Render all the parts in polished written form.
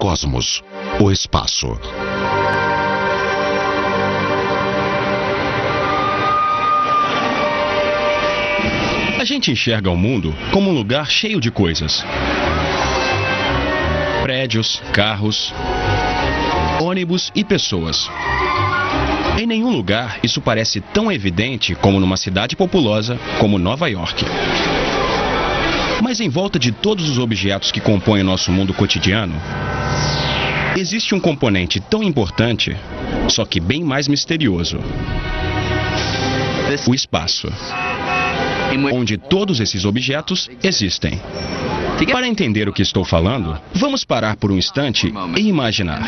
cosmos, o espaço. A gente enxerga o mundo como um lugar cheio de coisas. Prédios, carros, ônibus e pessoas. Em nenhum lugar isso parece tão evidente como numa cidade populosa como Nova York. Mas em volta de todos os objetos que compõem o nosso mundo cotidiano, existe um componente tão importante, só que bem mais misterioso: o espaço, onde todos esses objetos existem. Para entender o que estou falando, vamos parar por um instante e imaginar.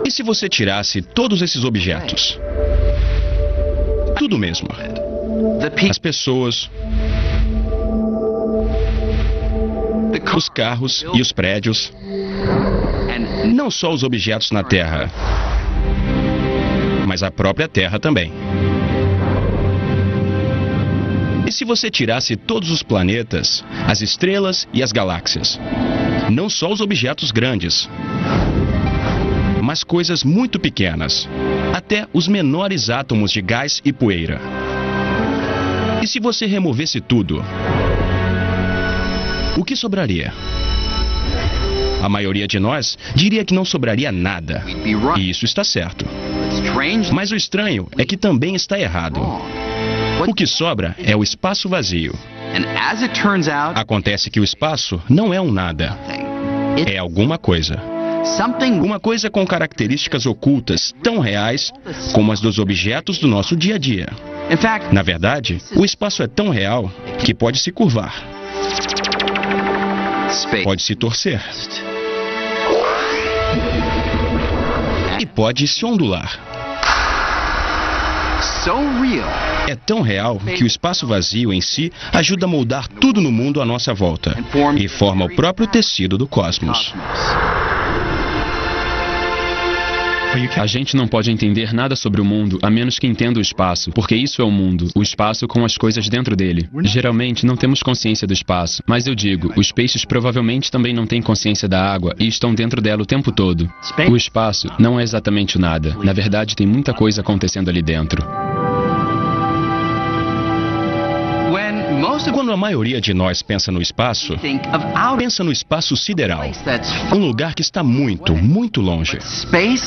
E se você tirasse todos esses objetos? Tudo mesmo. As pessoas, os carros e os prédios. Não só os objetos na Terra, mas a própria Terra também. E se você tirasse todos os planetas, as estrelas e as galáxias? Não só os objetos grandes, mas coisas muito pequenas, até os menores átomos de gás e poeira. E se você removesse tudo, o que sobraria? A maioria de nós diria que não sobraria nada. E isso está certo. Mas o estranho é que também está errado. O que sobra é o espaço vazio. Acontece que o espaço não é um nada. É alguma coisa. Uma coisa com características ocultas tão reais como as dos objetos do nosso dia a dia. Na verdade, o espaço é tão real que pode se curvar. Pode se torcer. E pode se ondular. É tão real que o espaço vazio em si ajuda a moldar tudo no mundo à nossa volta e forma o próprio tecido do cosmos. A gente não pode entender nada sobre o mundo a menos que entenda o espaço, porque isso é o mundo, o espaço com as coisas dentro dele. Geralmente não temos consciência do espaço, mas eu digo, os peixes provavelmente também não têm consciência da água e estão dentro dela o tempo todo. O espaço não é exatamente o nada. Na verdade, tem muita coisa acontecendo ali dentro. Quando a maioria de nós pensa no espaço sideral, um lugar que está muito, muito longe.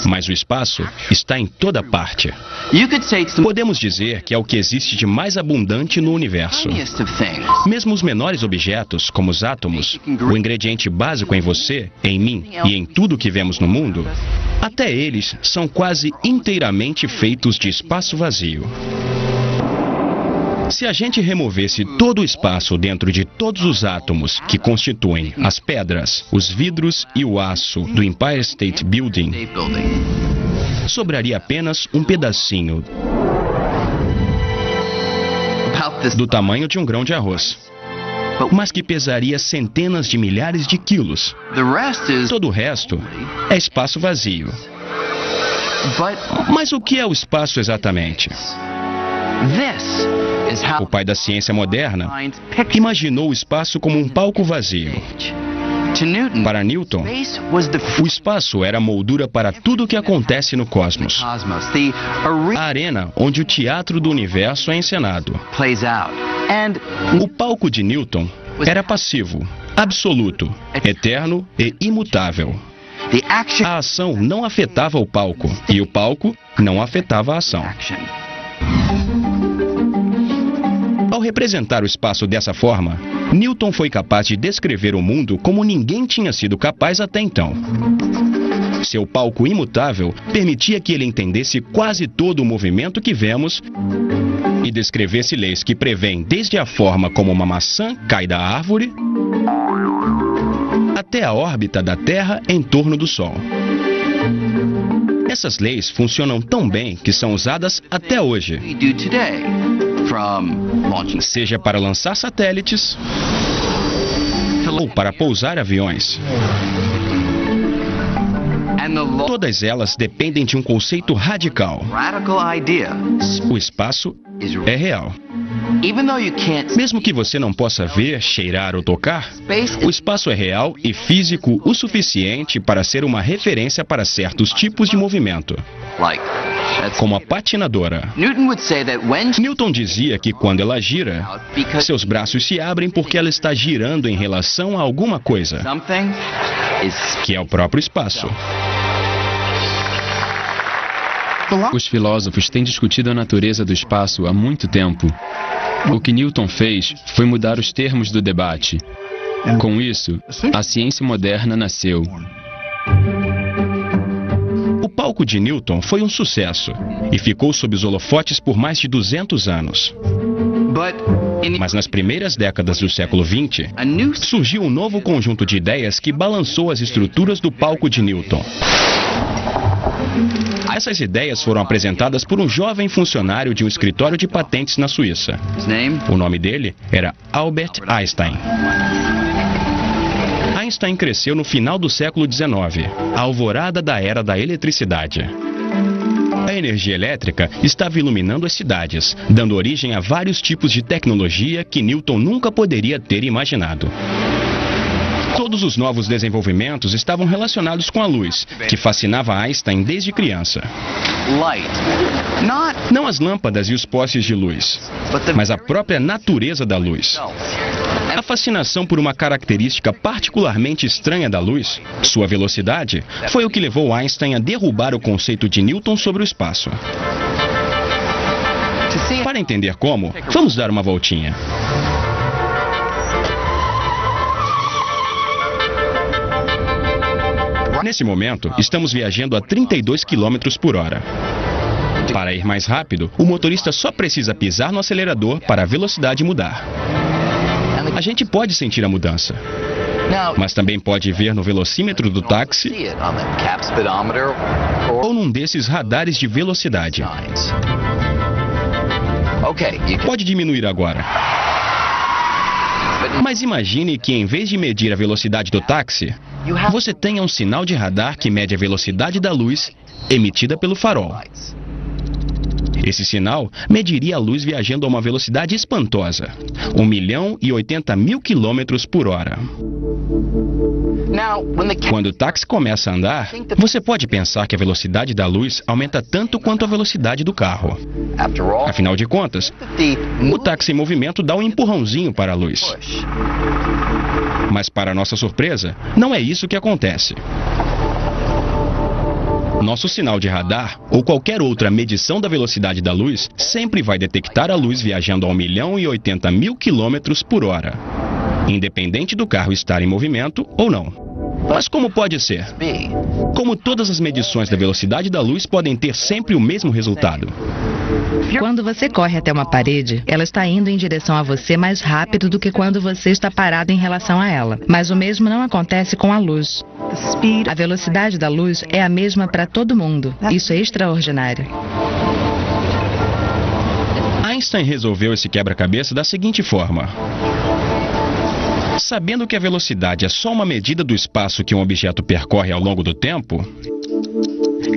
Mas o espaço está em toda parte. Podemos dizer que é o que existe de mais abundante no universo. Mesmo os menores objetos, como os átomos, o ingrediente básico em você, em mim e em tudo que vemos no mundo, até eles são quase inteiramente feitos de espaço vazio. Se a gente removesse todo o espaço dentro de todos os átomos que constituem as pedras, os vidros e o aço do Empire State Building, sobraria apenas um pedacinho do tamanho de um grão de arroz, mas que pesaria centenas de milhares de quilos. Todo o resto é espaço vazio. Mas o que é o espaço exatamente? O pai da ciência moderna imaginou o espaço como um palco vazio. Para Newton, o espaço era a moldura para tudo o que acontece no cosmos. A arena onde o teatro do universo é encenado. O palco de Newton era passivo, absoluto, eterno e imutável. A ação não afetava o palco e o palco não afetava a ação. Ao representar o espaço dessa forma, Newton foi capaz de descrever o mundo como ninguém tinha sido capaz até então. Seu palco imutável permitia que ele entendesse quase todo o movimento que vemos e descrevesse leis que prevêem desde a forma como uma maçã cai da árvore até a órbita da Terra em torno do Sol. Essas leis funcionam tão bem que são usadas até hoje. Seja para lançar satélites ou para pousar aviões. Todas elas dependem de um conceito radical. O espaço é real. Mesmo que você não possa ver, cheirar ou tocar, o espaço é real e físico o suficiente para ser uma referência para certos tipos de movimento, como a patinadora. Newton dizia que quando ela gira, seus braços se abrem porque ela está girando em relação a alguma coisa, que é o próprio espaço. Os filósofos têm discutido a natureza do espaço há muito tempo. O que Newton fez foi mudar os termos do debate. Com isso, a ciência moderna nasceu. O palco de Newton foi um sucesso e ficou sob os holofotes por mais de 200 anos. Mas nas primeiras décadas do século XX, surgiu um novo conjunto de ideias que balançou as estruturas do palco de Newton. Essas ideias foram apresentadas por um jovem funcionário de um escritório de patentes na Suíça. O nome dele era Albert Einstein. Einstein cresceu no final do século XIX, a alvorada da era da eletricidade. A energia elétrica estava iluminando as cidades, dando origem a vários tipos de tecnologia que Newton nunca poderia ter imaginado. Todos os novos desenvolvimentos estavam relacionados com a luz, que fascinava Einstein desde criança. Não as lâmpadas e os postes de luz, mas a própria natureza da luz. A fascinação por uma característica particularmente estranha da luz, sua velocidade, foi o que levou Einstein a derrubar o conceito de Newton sobre o espaço. Para entender como, vamos dar uma voltinha. Nesse momento, estamos viajando a 32 km por hora. Para ir mais rápido, o motorista só precisa pisar no acelerador para a velocidade mudar. A gente pode sentir a mudança, mas também pode ver no velocímetro do táxi ou num desses radares de velocidade. Pode diminuir agora. Mas imagine que em vez de medir a velocidade do táxi, você tenha um sinal de radar que mede a velocidade da luz emitida pelo farol. Esse sinal mediria a luz viajando a uma velocidade espantosa, 1.080.000 km por hora. Quando o táxi começa a andar, você pode pensar que a velocidade da luz aumenta tanto quanto a velocidade do carro. Afinal de contas, o táxi em movimento dá um empurrãozinho para a luz. Mas, para nossa surpresa, não é isso que acontece. Nosso sinal de radar, ou qualquer outra medição da velocidade da luz, sempre vai detectar a luz viajando a 1.080.000 km por hora, independente do carro estar em movimento ou não. Mas como pode ser? Como todas as medições da velocidade da luz podem ter sempre o mesmo resultado? Quando você corre até uma parede, ela está indo em direção a você mais rápido do que quando você está parado em relação a ela. Mas o mesmo não acontece com a luz. A velocidade da luz é a mesma para todo mundo. Isso é extraordinário. Einstein resolveu esse quebra-cabeça da seguinte forma. Sabendo que a velocidade é só uma medida do espaço que um objeto percorre ao longo do tempo,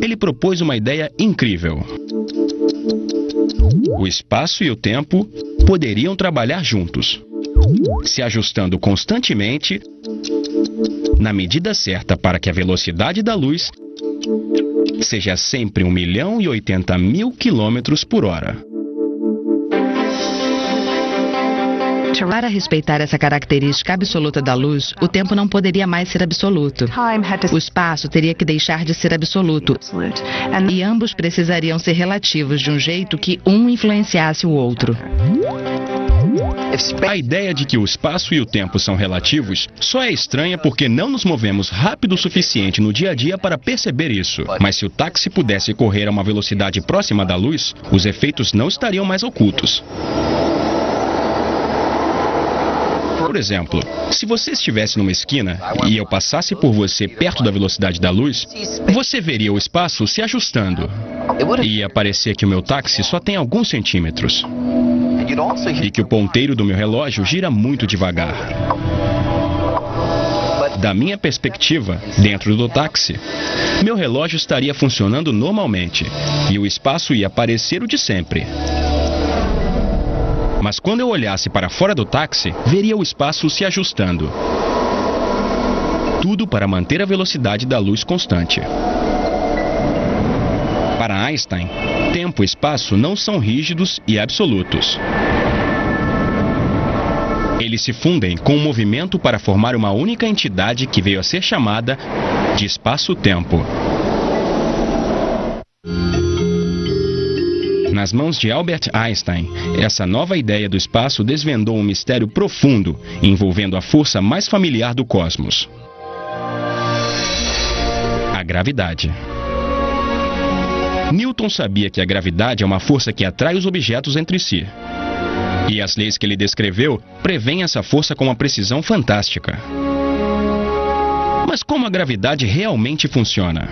ele propôs uma ideia incrível. O espaço e o tempo poderiam trabalhar juntos, se ajustando constantemente na medida certa para que a velocidade da luz seja sempre 1.080.000 km por hora. Para respeitar essa característica absoluta da luz, o tempo não poderia mais ser absoluto. O espaço teria que deixar de ser absoluto. E ambos precisariam ser relativos de um jeito que um influenciasse o outro. A ideia de que o espaço e o tempo são relativos só é estranha porque não nos movemos rápido o suficiente no dia a dia para perceber isso. Mas se o táxi pudesse correr a uma velocidade próxima da luz, os efeitos não estariam mais ocultos. Por exemplo, se você estivesse numa esquina e eu passasse por você perto da velocidade da luz, você veria o espaço se ajustando. E ia parecer que o meu táxi só tem alguns centímetros. E que o ponteiro do meu relógio gira muito devagar. Da minha perspectiva, dentro do táxi, meu relógio estaria funcionando normalmente e o espaço ia parecer o de sempre. Mas quando eu olhasse para fora do táxi, veria o espaço se ajustando. Tudo para manter a velocidade da luz constante. Para Einstein, tempo e espaço não são rígidos e absolutos. Eles se fundem com o movimento para formar uma única entidade que veio a ser chamada de espaço-tempo. Nas mãos de Albert Einstein, essa nova ideia do espaço desvendou um mistério profundo envolvendo a força mais familiar do cosmos: a gravidade. Newton sabia que a gravidade é uma força que atrai os objetos entre si. E as leis que ele descreveu prevêem essa força com uma precisão fantástica. Mas como a gravidade realmente funciona?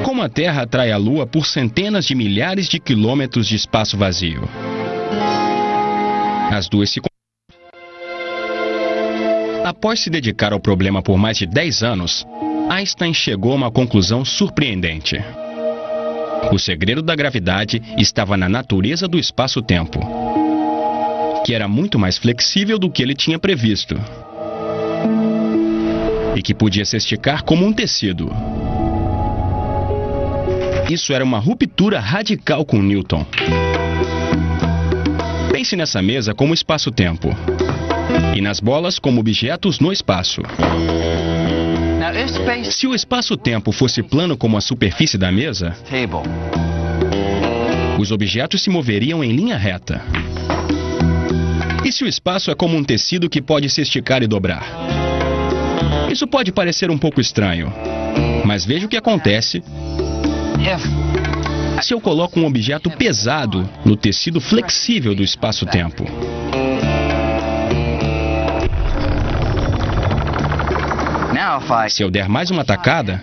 Como a Terra atrai a Lua por centenas de milhares de quilômetros de espaço vazio? As duas se... Após se dedicar ao problema por mais de 10 anos, Einstein chegou a uma conclusão surpreendente. O segredo da gravidade estava na natureza do espaço-tempo, que era muito mais flexível do que ele tinha previsto e que podia se esticar como um tecido. Isso era uma ruptura radical com Newton. Pense nessa mesa como espaço-tempo e nas bolas como objetos no espaço. Se o espaço-tempo fosse plano como a superfície da mesa, os objetos se moveriam em linha reta. E se o espaço é como um tecido que pode se esticar e dobrar? Isso pode parecer um pouco estranho, mas veja o que acontece se eu coloco um objeto pesado no tecido flexível do espaço-tempo. Se eu der mais uma tacada,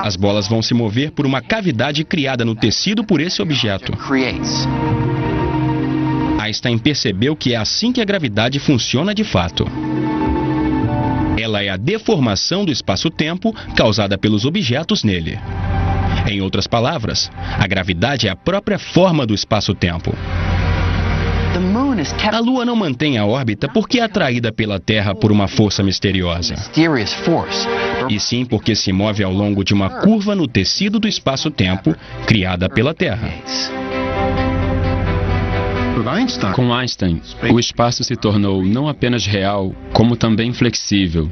as bolas vão se mover por uma cavidade criada no tecido por esse objeto. Einstein percebeu que é assim que a gravidade funciona de fato. Ela é a deformação do espaço-tempo causada pelos objetos nele. Em outras palavras, a gravidade é a própria forma do espaço-tempo. A Lua não mantém a órbita porque é atraída pela Terra por uma força misteriosa, e sim porque se move ao longo de uma curva no tecido do espaço-tempo criada pela Terra. Com Einstein, o espaço se tornou não apenas real, como também flexível.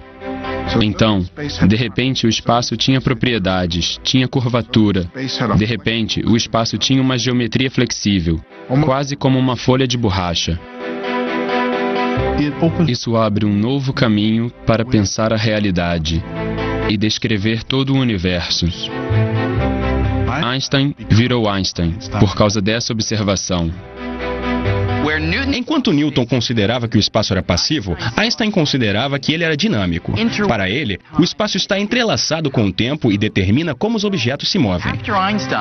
Então, de repente, o espaço tinha propriedades, tinha curvatura. De repente, o espaço tinha uma geometria flexível, quase como uma folha de borracha. Isso abre um novo caminho para pensar a realidade e descrever todo o universo. Einstein virou Einstein por causa dessa observação. Enquanto Newton considerava que o espaço era passivo, Einstein considerava que ele era dinâmico. Para ele, o espaço está entrelaçado com o tempo e determina como os objetos se movem.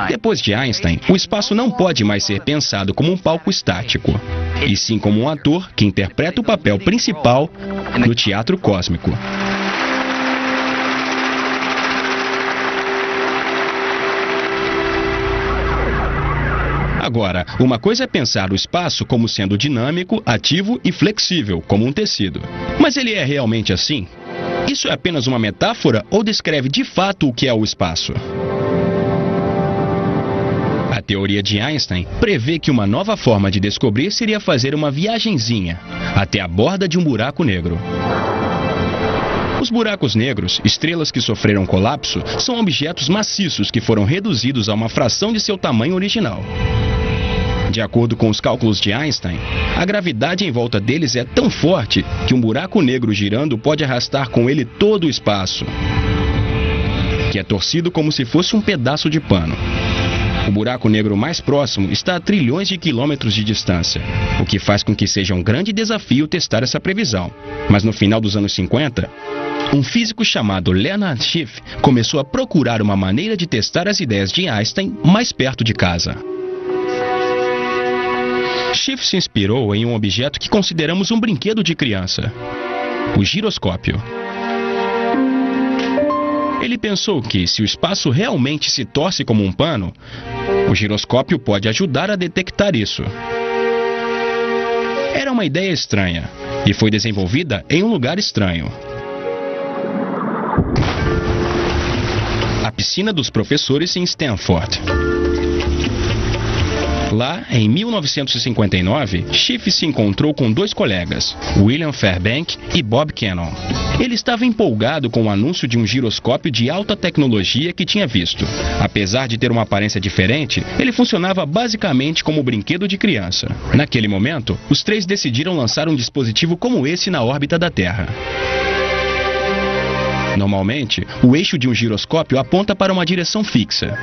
Depois de Einstein, o espaço não pode mais ser pensado como um palco estático, e sim como um ator que interpreta o papel principal no teatro cósmico. Agora, uma coisa é pensar o espaço como sendo dinâmico, ativo e flexível, como um tecido. Mas ele é realmente assim? Isso é apenas uma metáfora ou descreve de fato o que é o espaço? A teoria de Einstein prevê que uma nova forma de descobrir seria fazer uma viagenzinha até a borda de um buraco negro. Os buracos negros, estrelas que sofreram colapso, são objetos maciços que foram reduzidos a uma fração de seu tamanho original. De acordo com os cálculos de Einstein, a gravidade em volta deles é tão forte que um buraco negro girando pode arrastar com ele todo o espaço, que é torcido como se fosse um pedaço de pano. O buraco negro mais próximo está a trilhões de quilômetros de distância, o que faz com que seja um grande desafio testar essa previsão. Mas no final dos anos 50, um físico chamado Leonard Schiff começou a procurar uma maneira de testar as ideias de Einstein mais perto de casa. Schiff se inspirou em um objeto que consideramos um brinquedo de criança: o giroscópio. Ele pensou que, se o espaço realmente se torce como um pano, o giroscópio pode ajudar a detectar isso. Era uma ideia estranha e foi desenvolvida em um lugar estranho. A piscina dos professores em Stanford. Lá, em 1959, Schiff se encontrou com dois colegas, William Fairbank e Bob Cannon. Ele estava empolgado com o anúncio de um giroscópio de alta tecnologia que tinha visto. Apesar de ter uma aparência diferente, ele funcionava basicamente como um brinquedo de criança. Naquele momento, os três decidiram lançar um dispositivo como esse na órbita da Terra. Normalmente, o eixo de um giroscópio aponta para uma direção fixa.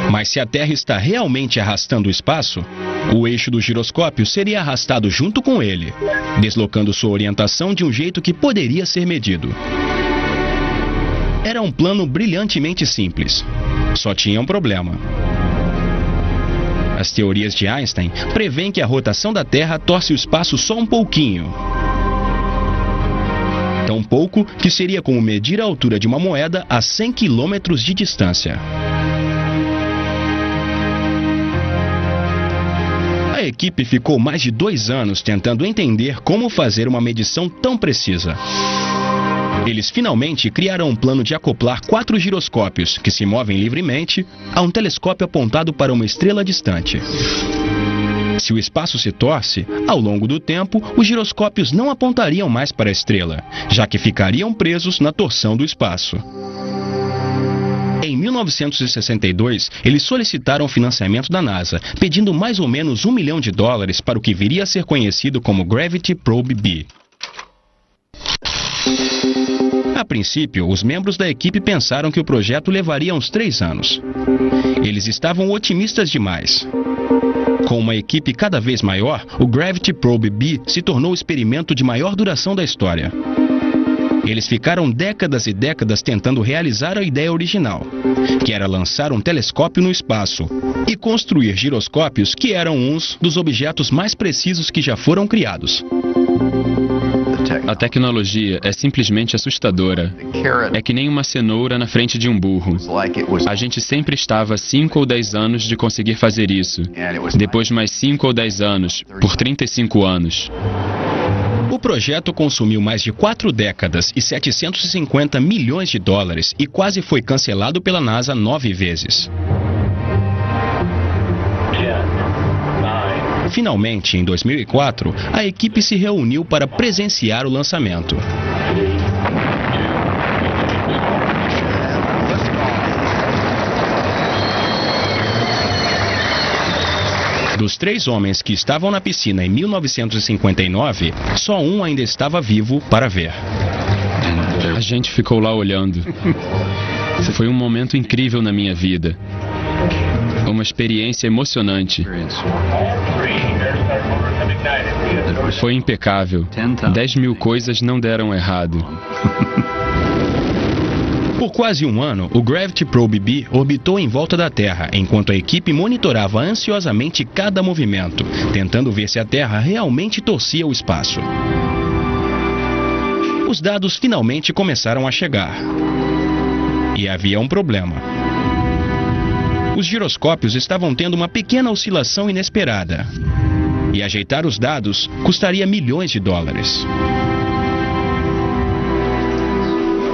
Mas se a Terra está realmente arrastando o espaço, o eixo do giroscópio seria arrastado junto com ele, deslocando sua orientação de um jeito que poderia ser medido. Era um plano brilhantemente simples. Só tinha um problema. As teorias de Einstein prevêem que a rotação da Terra torce o espaço só um pouquinho. Tão pouco que seria como medir a altura de uma moeda a 100 quilômetros de distância. A equipe ficou mais de 2 anos tentando entender como fazer uma medição tão precisa. Eles finalmente criaram um plano de acoplar 4 giroscópios que se movem livremente a um telescópio apontado para uma estrela distante. Se o espaço se torce, ao longo do tempo, os giroscópios não apontariam mais para a estrela, já que ficariam presos na torção do espaço. Em 1962, eles solicitaram financiamento da NASA, pedindo mais ou menos $1 milhão para o que viria a ser conhecido como Gravity Probe B. A princípio, os membros da equipe pensaram que o projeto levaria uns 3 anos. Eles estavam otimistas demais. Com uma equipe cada vez maior, o Gravity Probe B se tornou o experimento de maior duração da história. Eles ficaram décadas e décadas tentando realizar a ideia original, que era lançar um telescópio no espaço e construir giroscópios que eram uns dos objetos mais precisos que já foram criados. A tecnologia é simplesmente assustadora. É que nem uma cenoura na frente de um burro. A gente sempre estava a 5 ou 10 anos de conseguir fazer isso. Depois mais 5 ou 10 anos, por 35 anos. O projeto consumiu mais de 4 décadas e $750 milhões e quase foi cancelado pela NASA 9 vezes. Finalmente, em 2004, a equipe se reuniu para presenciar o lançamento. Dos 3 homens que estavam na piscina em 1959, só um ainda estava vivo para ver. A gente ficou lá olhando. Foi um momento incrível na minha vida. Uma experiência emocionante. Foi impecável. 10 mil coisas não deram errado. Por quase um ano, o Gravity Probe B orbitou em volta da Terra, enquanto a equipe monitorava ansiosamente cada movimento, tentando ver se a Terra realmente torcia o espaço. Os dados finalmente começaram a chegar. E havia um problema. Os giroscópios estavam tendo uma pequena oscilação inesperada. E ajeitar os dados custaria milhões de dólares.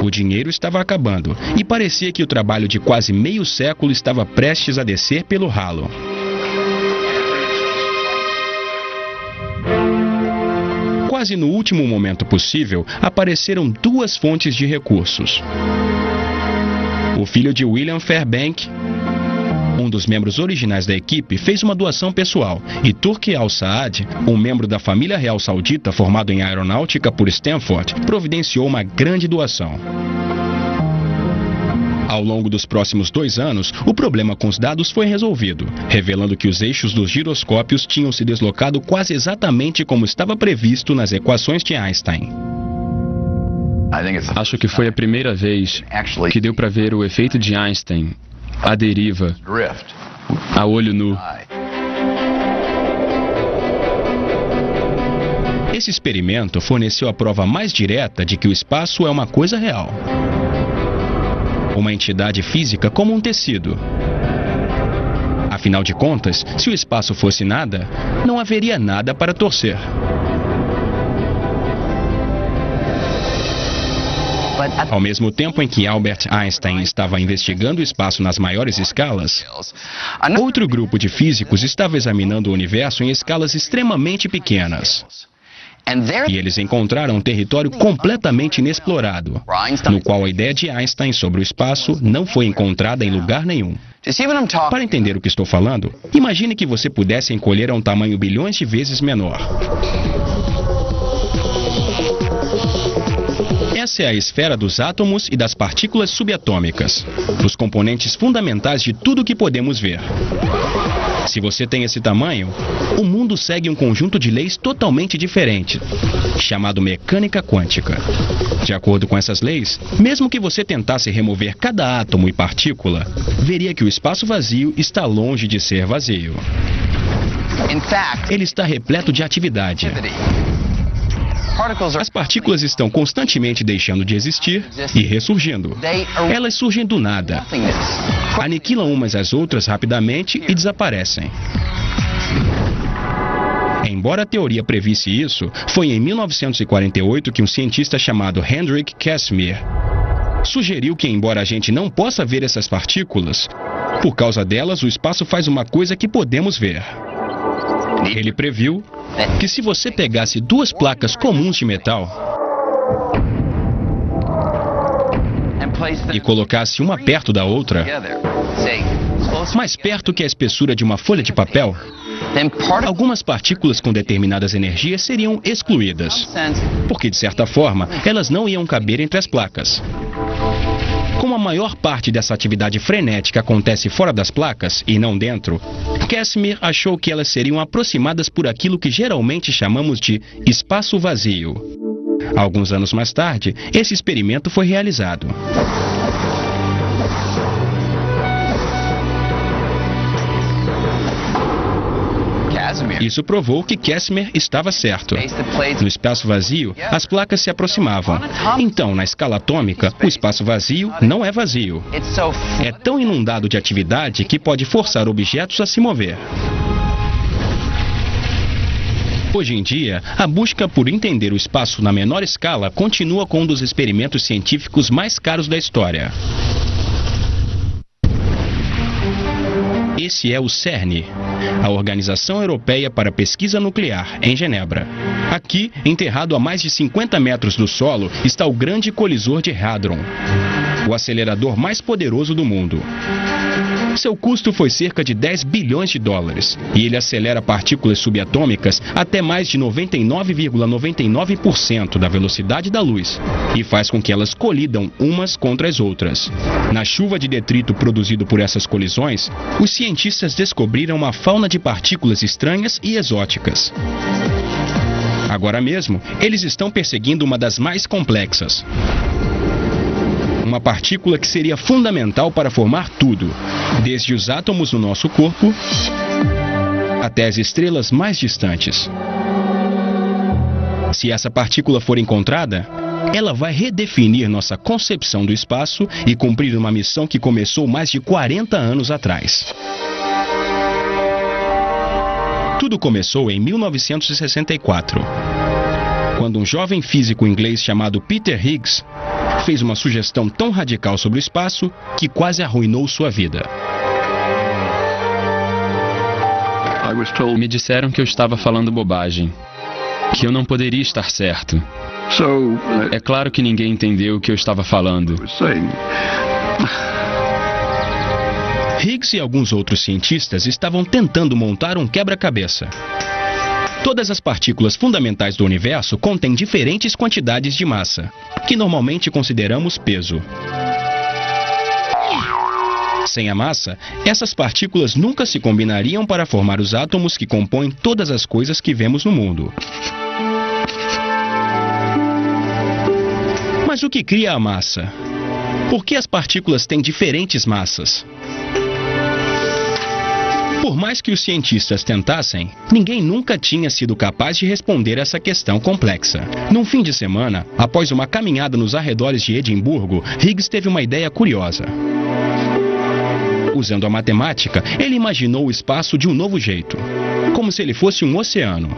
O dinheiro estava acabando e parecia que o trabalho de quase meio século estava prestes a descer pelo ralo. Quase no último momento possível, apareceram 2 fontes de recursos. O filho de William Fairbank, um dos membros originais da equipe, fez uma doação pessoal, e Turki Al-Saad, um membro da família real saudita formado em aeronáutica por Stanford, providenciou uma grande doação. Ao longo dos próximos 2 anos, o problema com os dados foi resolvido, revelando que os eixos dos giroscópios tinham se deslocado quase exatamente como estava previsto nas equações de Einstein. Acho que foi a primeira vez que deu para ver o efeito de Einstein, a deriva, a olho nu. Esse experimento forneceu a prova mais direta de que o espaço é uma coisa real. uma entidade física como um tecido. Afinal de contas, se o espaço fosse nada, não haveria nada para torcer. Ao mesmo tempo em que Albert Einstein estava investigando o espaço nas maiores escalas, outro grupo de físicos estava examinando o universo em escalas extremamente pequenas. E eles encontraram um território completamente inexplorado, no qual a ideia de Einstein sobre o espaço não foi encontrada em lugar nenhum. Para entender o que estou falando, imagine que você pudesse encolher a um tamanho bilhões de vezes menor. Essa é a esfera dos átomos e das partículas subatômicas, os componentes fundamentais de tudo que podemos ver. Se você tem esse tamanho, o mundo segue um conjunto de leis totalmente diferente, chamado mecânica quântica. De acordo com essas leis, mesmo que você tentasse remover cada átomo e partícula, veria que o espaço vazio está longe de ser vazio. Ele está repleto de atividade. As partículas estão constantemente deixando de existir e ressurgindo. Elas surgem do nada, aniquilam umas às outras rapidamente e desaparecem. Embora a teoria previsse isso, foi em 1948 que um cientista chamado Hendrik Casimir sugeriu que, embora a gente não possa ver essas partículas, por causa delas o espaço faz uma coisa que podemos ver. Ele previu que se você pegasse duas placas comuns de metal e colocasse uma perto da outra, mais perto que a espessura de uma folha de papel, algumas partículas com determinadas energias seriam excluídas, porque, de certa forma, elas não iam caber entre as placas. Como a maior parte dessa atividade frenética acontece fora das placas e não dentro, Casimir achou que elas seriam aproximadas por aquilo que geralmente chamamos de espaço vazio. Alguns anos mais tarde, esse experimento foi realizado. Isso provou que Casimir estava certo. No espaço vazio, as placas se aproximavam. Então, na escala atômica, o espaço vazio não é vazio. É tão inundado de atividade que pode forçar objetos a se mover. Hoje em dia, a busca por entender o espaço na menor escala continua com um dos experimentos científicos mais caros da história. Esse é o CERN, a Organização Europeia para a Pesquisa Nuclear, em Genebra. Aqui, enterrado a mais de 50 metros do solo, está o Grande Colisor de Hadron, o acelerador mais poderoso do mundo. Seu custo foi cerca de 10 bilhões de dólares e ele acelera partículas subatômicas até mais de 99,99% da velocidade da luz e faz com que elas colidam umas contra as outras. Na chuva de detrito produzido por essas colisões, os cientistas descobriram uma fauna de partículas estranhas e exóticas. Agora mesmo, eles estão perseguindo uma das mais complexas. Uma partícula que seria fundamental para formar tudo, desde os átomos no nosso corpo até as estrelas mais distantes. Se essa partícula for encontrada, ela vai redefinir nossa concepção do espaço e cumprir uma missão que começou mais de 40 anos atrás. Tudo começou em 1964, quando um jovem físico inglês chamado Peter Higgs fez uma sugestão tão radical sobre o espaço que quase arruinou sua vida. Me disseram que eu estava falando bobagem, que eu não poderia estar certo. É claro que ninguém entendeu o que eu estava falando. Higgs e alguns outros cientistas estavam tentando montar um quebra-cabeça. Todas as partículas fundamentais do universo contêm diferentes quantidades de massa, que normalmente consideramos peso. Sem a massa, essas partículas nunca se combinariam para formar os átomos que compõem todas as coisas que vemos no mundo. Mas o que cria a massa? Por que as partículas têm diferentes massas? Por mais mais que os cientistas tentassem, ninguém nunca tinha sido capaz de responder essa questão complexa. Num fim de semana, após uma caminhada nos arredores de Edimburgo, Higgs teve uma ideia curiosa. Usando a matemática, ele imaginou o espaço de um novo jeito, como se ele fosse um oceano.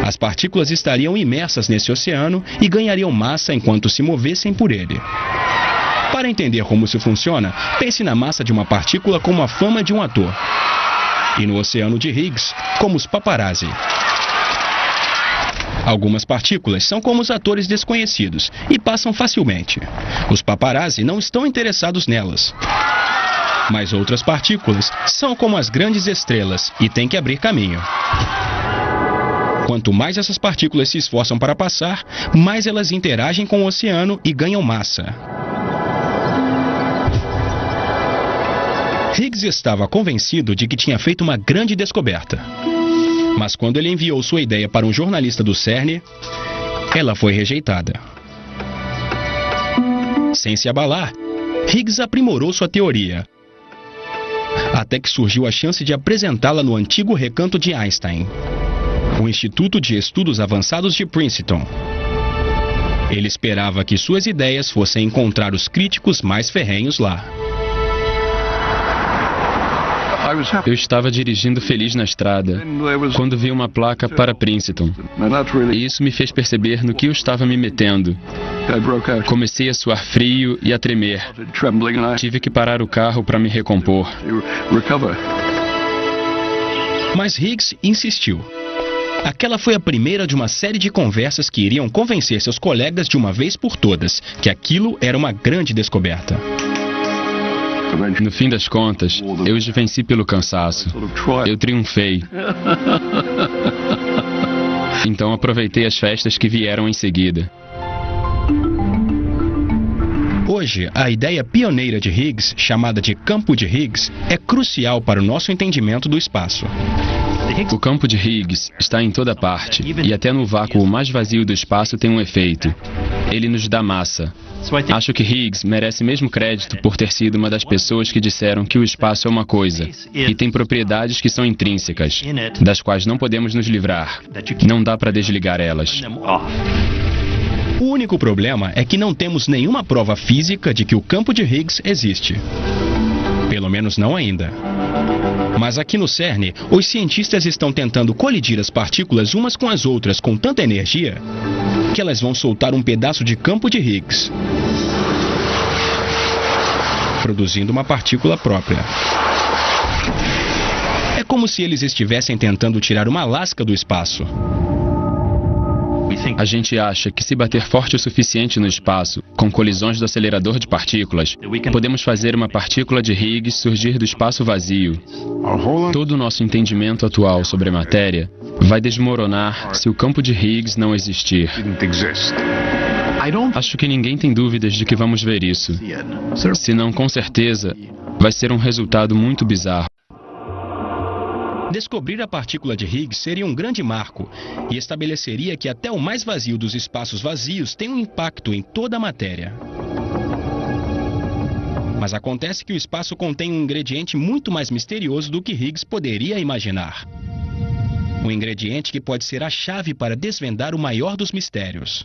As partículas estariam imersas nesse oceano e ganhariam massa enquanto se movessem por ele. Para entender como isso funciona, pense na massa de uma partícula como a fama de um ator. E no oceano de Higgs, como os paparazzi. Algumas partículas são como os atores desconhecidos e passam facilmente. Os paparazzi não estão interessados nelas. Mas outras partículas são como as grandes estrelas e têm que abrir caminho. Quanto mais essas partículas se esforçam para passar, mais elas interagem com o oceano e ganham massa. Higgs estava convencido de que tinha feito uma grande descoberta. Mas quando ele enviou sua ideia para um jornalista do CERN, ela foi rejeitada. Sem se abalar, Higgs aprimorou sua teoria, até que surgiu a chance de apresentá-la no antigo recanto de Einstein, o Instituto de Estudos Avançados de Princeton. Ele esperava que suas ideias fossem encontrar os críticos mais ferrenhos lá. Eu estava dirigindo feliz na estrada, quando vi uma placa para Princeton. E isso me fez perceber no que eu estava me metendo. Comecei a suar frio e a tremer. Tive que parar o carro para me recompor. Mas Higgs insistiu. Aquela foi a primeira de uma série de conversas que iriam convencer seus colegas de uma vez por todas que aquilo era uma grande descoberta. No fim das contas, eu os venci pelo cansaço. Eu triunfei. Então aproveitei as festas que vieram em seguida. Hoje, a ideia pioneira de Higgs, chamada de campo de Higgs, é crucial para o nosso entendimento do espaço. O campo de Higgs está em toda parte, e até no vácuo mais vazio do espaço tem um efeito. Ele nos dá massa. Acho que Higgs merece mesmo crédito por ter sido uma das pessoas que disseram que o espaço é uma coisa, e tem propriedades que são intrínsecas, das quais não podemos nos livrar. Não dá para desligar elas. O único problema é que não temos nenhuma prova física de que o campo de Higgs existe. Pelo menos não ainda. Mas aqui no CERN, os cientistas estão tentando colidir as partículas umas com as outras com tanta energia que elas vão soltar um pedaço de campo de Higgs, produzindo uma partícula própria. É como se eles estivessem tentando tirar uma lasca do espaço. A gente acha que se bater forte o suficiente no espaço, com colisões do acelerador de partículas, podemos fazer uma partícula de Higgs surgir do espaço vazio. Todo o nosso entendimento atual sobre a matéria vai desmoronar se o campo de Higgs não existir. Acho que ninguém tem dúvidas de que vamos ver isso. Se não, com certeza, vai ser um resultado muito bizarro. Descobrir a partícula de Higgs seria um grande marco e estabeleceria que até o mais vazio dos espaços vazios tem um impacto em toda a matéria. Mas acontece que o espaço contém um ingrediente muito mais misterioso do que Higgs poderia imaginar. Um ingrediente que pode ser a chave para desvendar o maior dos mistérios: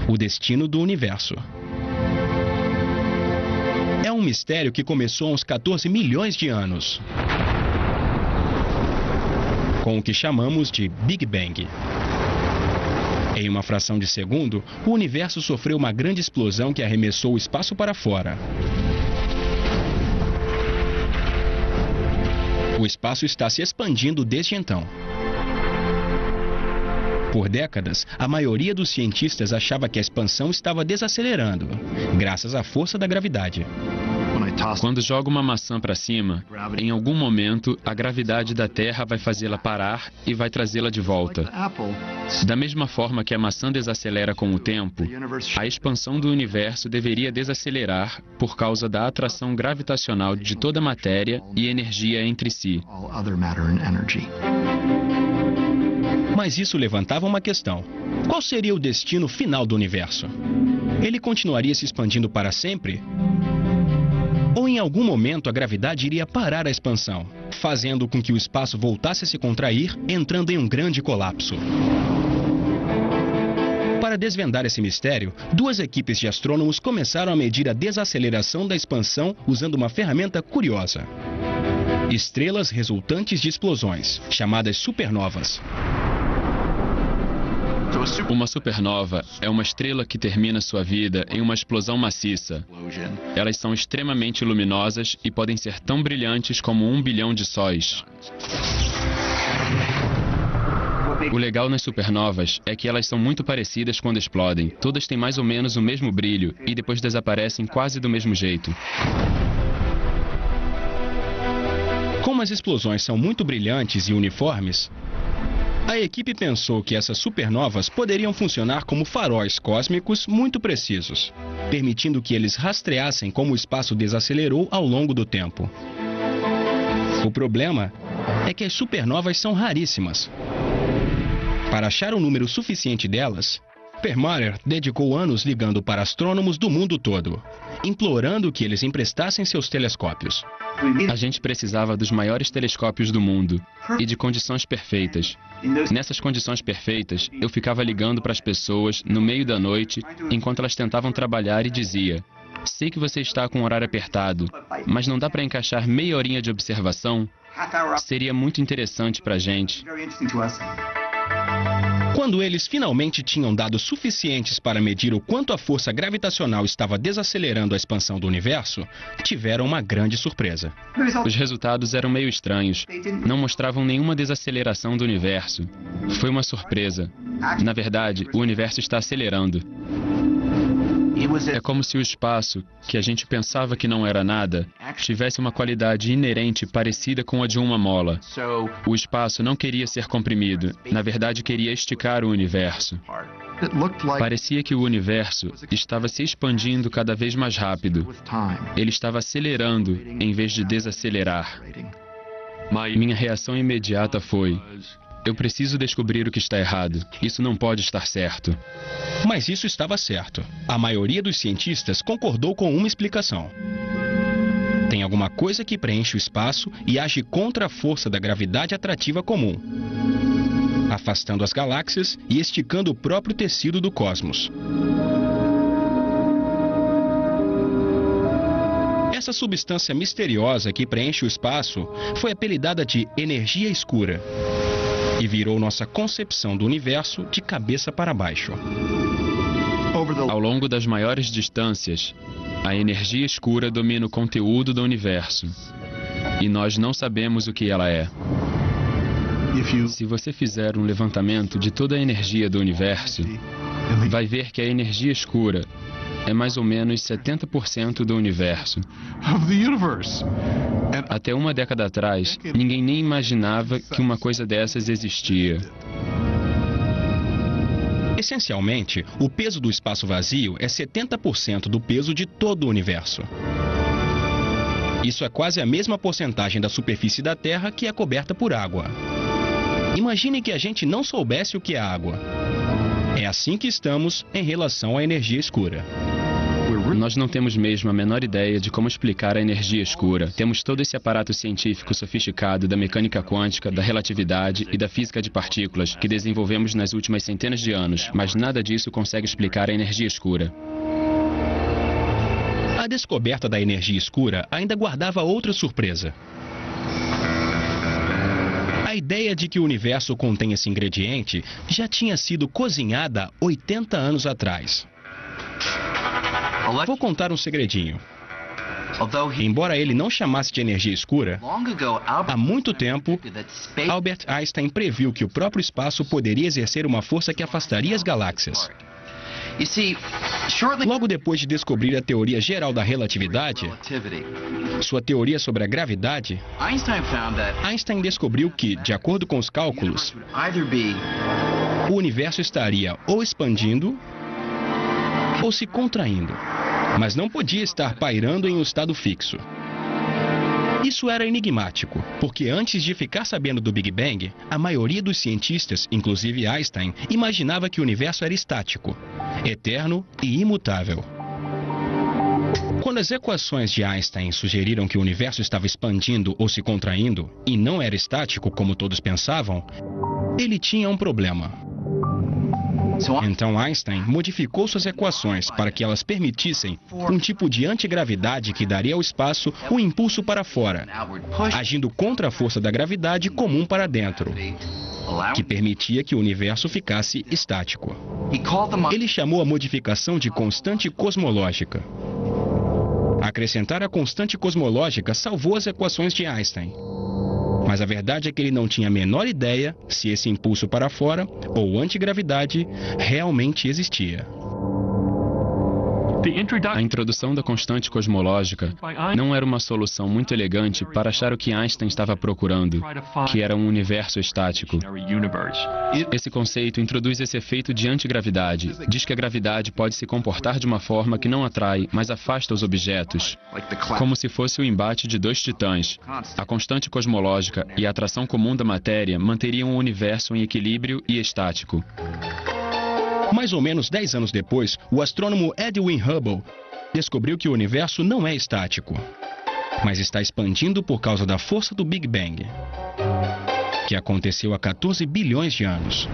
o destino do universo. É um mistério que começou há uns 14 milhões de anos, com o que chamamos de Big Bang. Em uma fração de segundo, o universo sofreu uma grande explosão que arremessou o espaço para fora. O espaço está se expandindo desde então. Por décadas, a maioria dos cientistas achava que a expansão estava desacelerando, graças à força da gravidade. Quando joga uma maçã para cima, em algum momento a gravidade da Terra vai fazê-la parar e vai trazê-la de volta. Da mesma forma que a maçã desacelera com o tempo, a expansão do universo deveria desacelerar por causa da atração gravitacional de toda a matéria e energia entre si. Mas isso levantava uma questão: qual seria o destino final do universo? Ele continuaria se expandindo para sempre? Ou em algum momento a gravidade iria parar a expansão fazendo com que o espaço voltasse a se contrair, entrando em um grande colapso. Para desvendar esse mistério, duas equipes de astrônomos começaram a medir a desaceleração da expansão usando uma ferramenta curiosa: estrelas resultantes de explosões, chamadas supernovas. Uma supernova é uma estrela que termina sua vida em uma explosão maciça. Elas são extremamente luminosas e podem ser tão brilhantes como 1 bilhão de sóis. O legal nas supernovas é que elas são muito parecidas quando explodem. Todas têm mais ou menos o mesmo brilho e depois desaparecem quase do mesmo jeito. Como as explosões são muito brilhantes e uniformes, a equipe pensou que essas supernovas poderiam funcionar como faróis cósmicos muito precisos, permitindo que eles rastreassem como o espaço desacelerou ao longo do tempo. O problema é que as supernovas são raríssimas. Para achar um número suficiente delas, Perlmutter dedicou anos ligando para astrônomos do mundo todo, implorando que eles emprestassem seus telescópios. A gente precisava dos maiores telescópios do mundo e de condições perfeitas. Nessas condições perfeitas, eu ficava ligando para as pessoas no meio da noite, enquanto elas tentavam trabalhar e dizia: sei que você está com um horário apertado, mas não dá para encaixar meia horinha de observação? Seria muito interessante para a gente. Quando eles finalmente tinham dados suficientes para medir o quanto a força gravitacional estava desacelerando a expansão do universo, tiveram uma grande surpresa. Os resultados eram meio estranhos. Não mostravam nenhuma desaceleração do universo. Foi uma surpresa. Na verdade, o universo está acelerando. É como se o espaço, que a gente pensava que não era nada, tivesse uma qualidade inerente parecida com a de uma mola. O espaço não queria ser comprimido, na verdade queria esticar o universo. Parecia que o universo estava se expandindo cada vez mais rápido. Ele estava acelerando em vez de desacelerar. Minha reação imediata foi: eu preciso descobrir o que está errado. Isso não pode estar certo. Mas isso estava certo. A maioria dos cientistas concordou com uma explicação. Tem alguma coisa que preenche o espaço e age contra a força da gravidade atrativa comum, afastando as galáxias e esticando o próprio tecido do cosmos. Essa substância misteriosa que preenche o espaço foi apelidada de energia escura e virou nossa concepção do universo de cabeça para baixo. Ao longo das maiores distâncias, a energia escura domina o conteúdo do universo, e nós não sabemos o que ela é. Se você fizer um levantamento de toda a energia do universo, vai ver que a energia escura é mais ou menos 70% do universo. Até uma década atrás, ninguém nem imaginava que uma coisa dessas existia. Essencialmente, o peso do espaço vazio é 70% do peso de todo o universo. Isso é quase a mesma porcentagem da superfície da Terra que é coberta por água. Imagine que a gente não soubesse o que é água. É assim que estamos em relação à energia escura. Nós não temos mesmo a menor ideia de como explicar a energia escura. Temos todo esse aparato científico sofisticado da mecânica quântica, da relatividade e da física de partículas que desenvolvemos nas últimas centenas de anos, mas nada disso consegue explicar a energia escura. A descoberta da energia escura ainda guardava outra surpresa. A ideia de que o universo contém esse ingrediente já tinha sido cozinhada 80 anos atrás. Vou contar um segredinho. Embora ele não chamasse de energia escura, há muito tempo, Albert Einstein previu que o próprio espaço poderia exercer uma força que afastaria as galáxias. Logo depois de descobrir a teoria geral da relatividade, sua teoria sobre a gravidade, Einstein descobriu que, de acordo com os cálculos, o universo estaria ou expandindo ou se contraindo, mas não podia estar pairando em um estado fixo. Isso era enigmático, porque antes de ficar sabendo do Big Bang, a maioria dos cientistas, inclusive Einstein, imaginava que o universo era estático, eterno e imutável. Quando Quando as equações de Einstein sugeriram que o universo estava expandindo ou se contraindo, e não era estático como todos pensavam, ele tinha um problema. Então Einstein modificou suas equações para que elas permitissem um tipo de antigravidade que daria ao espaço um impulso para fora, agindo contra a força da gravidade comum para dentro, que permitia que o universo ficasse estático. Ele chamou a modificação de constante cosmológica. Acrescentar a constante cosmológica salvou as equações de Einstein. Mas a verdade é que ele não tinha a menor ideia se esse impulso para fora, ou antigravidade, realmente existia. A introdução da constante cosmológica não era uma solução muito elegante para achar o que Einstein estava procurando, que era um universo estático. Esse conceito introduz esse efeito de antigravidade. Diz que a gravidade pode se comportar de uma forma que não atrai, mas afasta os objetos, como se fosse o embate de dois titãs. A constante cosmológica e a atração comum da matéria manteriam o universo em equilíbrio e estático. Mais ou menos 10 anos depois, o astrônomo Edwin Hubble descobriu que o universo não é estático, mas está expandindo por causa da força do Big Bang, que aconteceu há 14 bilhões de anos.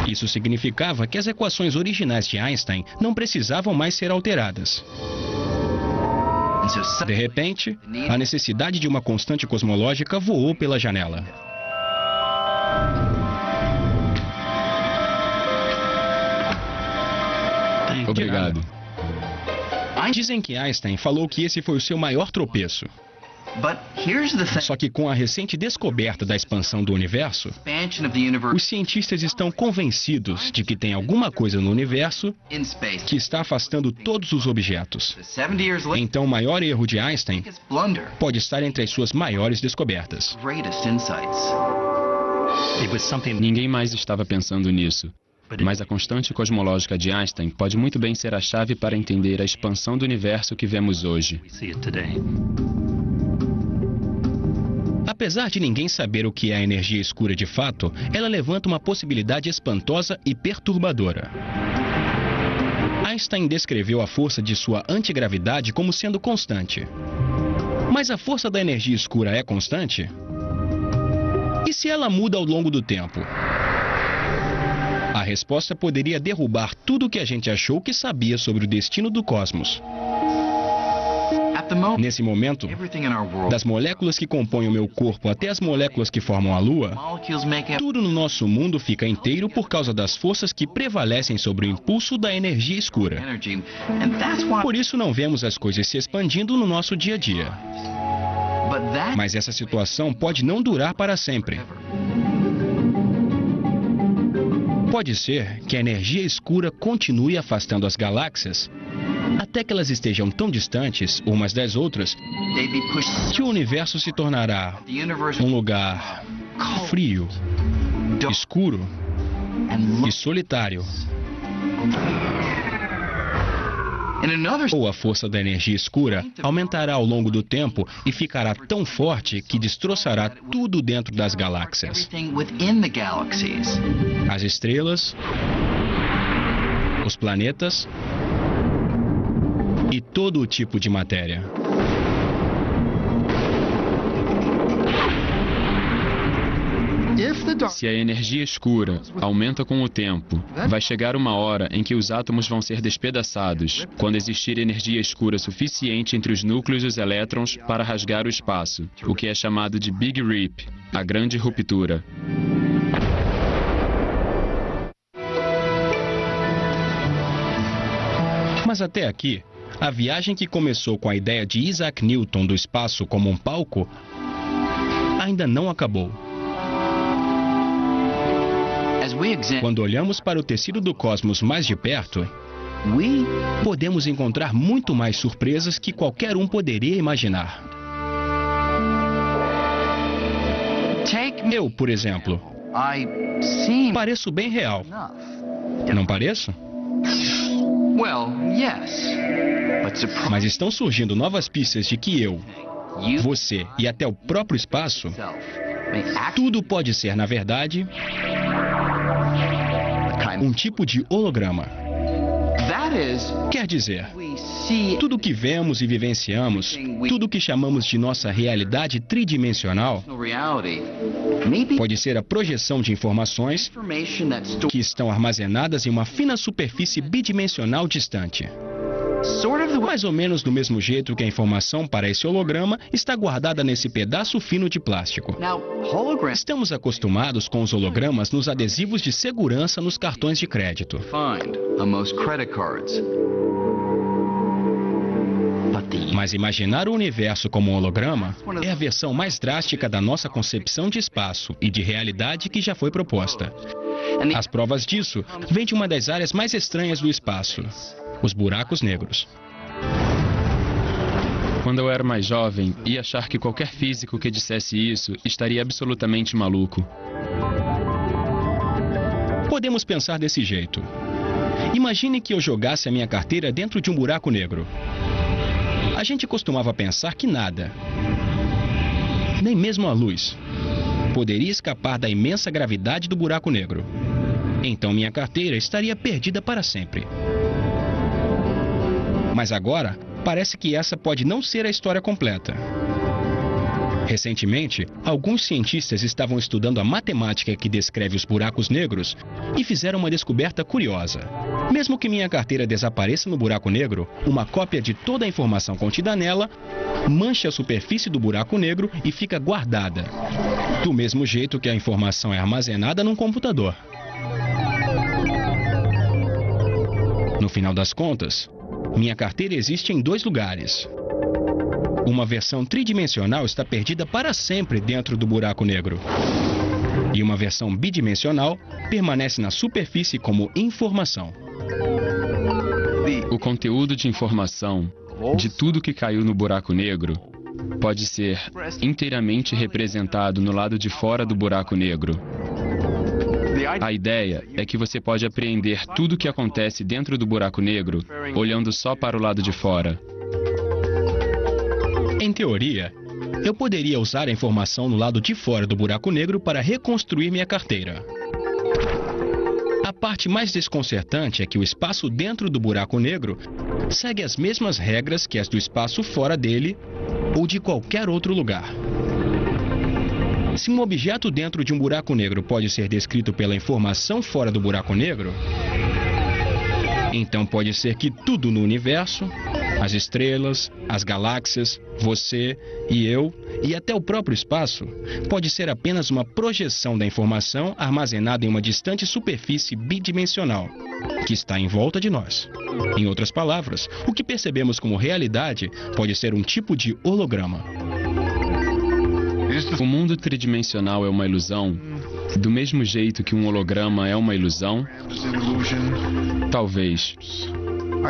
Isso significava que as equações originais de Einstein não precisavam mais ser alteradas. De repente, a necessidade de uma constante cosmológica voou pela janela. Obrigado. Dizem que Einstein falou que esse foi o seu maior tropeço. Só que com a recente descoberta da expansão do universo, os cientistas estão convencidos de que tem alguma coisa no universo que está afastando todos os objetos. Então o maior erro de Einstein pode estar entre as suas maiores descobertas. Ninguém mais estava pensando nisso. Mas a constante cosmológica de Einstein pode muito bem ser a chave para entender a expansão do universo que vemos hoje. Apesar de ninguém saber o que é a energia escura de fato, ela levanta uma possibilidade espantosa e perturbadora. Einstein descreveu a força de sua antigravidade como sendo constante. Mas a força da energia escura é constante? E se ela muda ao longo do tempo? A resposta poderia derrubar tudo o que a gente achou que sabia sobre o destino do cosmos. Nesse momento, das moléculas que compõem o meu corpo até as moléculas que formam a Lua, tudo no nosso mundo fica inteiro por causa das forças que prevalecem sobre o impulso da energia escura. Por isso não vemos as coisas se expandindo no nosso dia a dia. Mas essa situação pode não durar para sempre. Pode ser que a energia escura continue afastando as galáxias até que elas estejam tão distantes umas das outras que o universo se tornará um lugar frio, escuro e solitário. Ou a força da energia escura aumentará ao longo do tempo e ficará tão forte que destroçará tudo dentro das galáxias. As estrelas, os planetas e todo o tipo de matéria. Se a energia escura aumenta com o tempo, vai chegar uma hora em que os átomos vão ser despedaçados, quando existir energia escura suficiente entre os núcleos e os elétrons para rasgar o espaço, o que é chamado de Big Rip, a grande ruptura. Mas até aqui, a viagem que começou com a ideia de Isaac Newton do espaço como um palco ainda não acabou. Quando olhamos para o tecido do cosmos mais de perto, podemos encontrar muito mais surpresas que qualquer um poderia imaginar. Eu, por exemplo, pareço bem real. Não pareço? Mas estão surgindo novas pistas de que eu, você e até o próprio espaço, tudo pode ser, na verdade, um tipo de holograma. Quer dizer, tudo que vemos e vivenciamos, tudo que chamamos de nossa realidade tridimensional, pode ser a projeção de informações que estão armazenadas em uma fina superfície bidimensional distante. Mais ou menos do mesmo jeito que a informação para esse holograma está guardada nesse pedaço fino de plástico. Estamos acostumados com os hologramas nos adesivos de segurança nos cartões de crédito. Mas imaginar o universo como um holograma é a versão mais drástica da nossa concepção de espaço e de realidade que já foi proposta. As provas disso vêm de uma das áreas mais estranhas do espaço: os buracos negros. Quando eu era mais jovem, ia achar que qualquer físico que dissesse isso estaria absolutamente maluco. Podemos pensar desse jeito. Imagine que eu jogasse a minha carteira dentro de um buraco negro. A gente costumava pensar que nada, nem mesmo a luz, poderia escapar da imensa gravidade do buraco negro. Então minha carteira estaria perdida para sempre. Mas agora, parece que essa pode não ser a história completa. Recentemente, alguns cientistas estavam estudando a matemática que descreve os buracos negros e fizeram uma descoberta curiosa. Mesmo que minha carteira desapareça no buraco negro, uma cópia de toda a informação contida nela mancha a superfície do buraco negro e fica guardada, do mesmo jeito que a informação é armazenada num computador. No final das contas, minha carteira existe em dois lugares. Uma versão tridimensional está perdida para sempre dentro do buraco negro. E uma versão bidimensional permanece na superfície como informação. O conteúdo de informação de tudo que caiu no buraco negro pode ser inteiramente representado no lado de fora do buraco negro. A ideia é que você pode apreender tudo o que acontece dentro do buraco negro olhando só para o lado de fora. Em teoria, eu poderia usar a informação no lado de fora do buraco negro para reconstruir minha carteira. A parte mais desconcertante é que o espaço dentro do buraco negro segue as mesmas regras que as do espaço fora dele ou de qualquer outro lugar. Se um objeto dentro de um buraco negro pode ser descrito pela informação fora do buraco negro, então pode ser que tudo no universo, as estrelas, as galáxias, você e eu, e até o próprio espaço, pode ser apenas uma projeção da informação armazenada em uma distante superfície bidimensional, que está em volta de nós. Em outras palavras, o que percebemos como realidade pode ser um tipo de holograma. O mundo tridimensional é uma ilusão, do mesmo jeito que um holograma é uma ilusão? Talvez.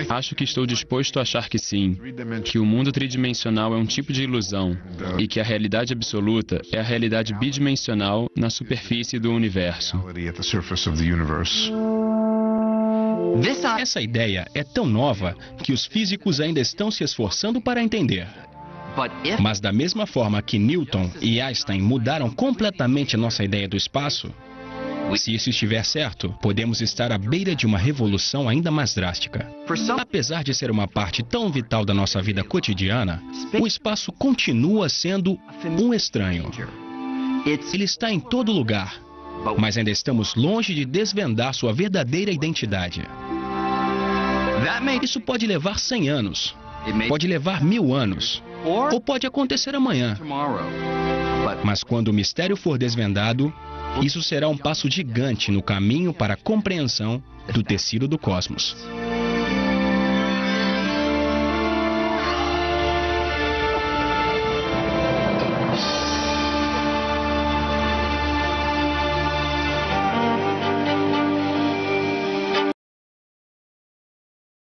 Acho que estou disposto a achar que sim, que o mundo tridimensional é um tipo de ilusão e que a realidade absoluta é a realidade bidimensional na superfície do universo. Essa ideia é tão nova que os físicos ainda estão se esforçando para entender. Mas da mesma forma que Newton e Einstein mudaram completamente a nossa ideia do espaço, se isso estiver certo, podemos estar à beira de uma revolução ainda mais drástica. Apesar de ser uma parte tão vital da nossa vida cotidiana, o espaço continua sendo um estranho. Ele está em todo lugar, mas ainda estamos longe de desvendar sua verdadeira identidade. Isso pode levar 100 anos, pode levar 1000 anos, ou pode acontecer amanhã. Mas quando o mistério for desvendado, isso será um passo gigante no caminho para a compreensão do tecido do cosmos.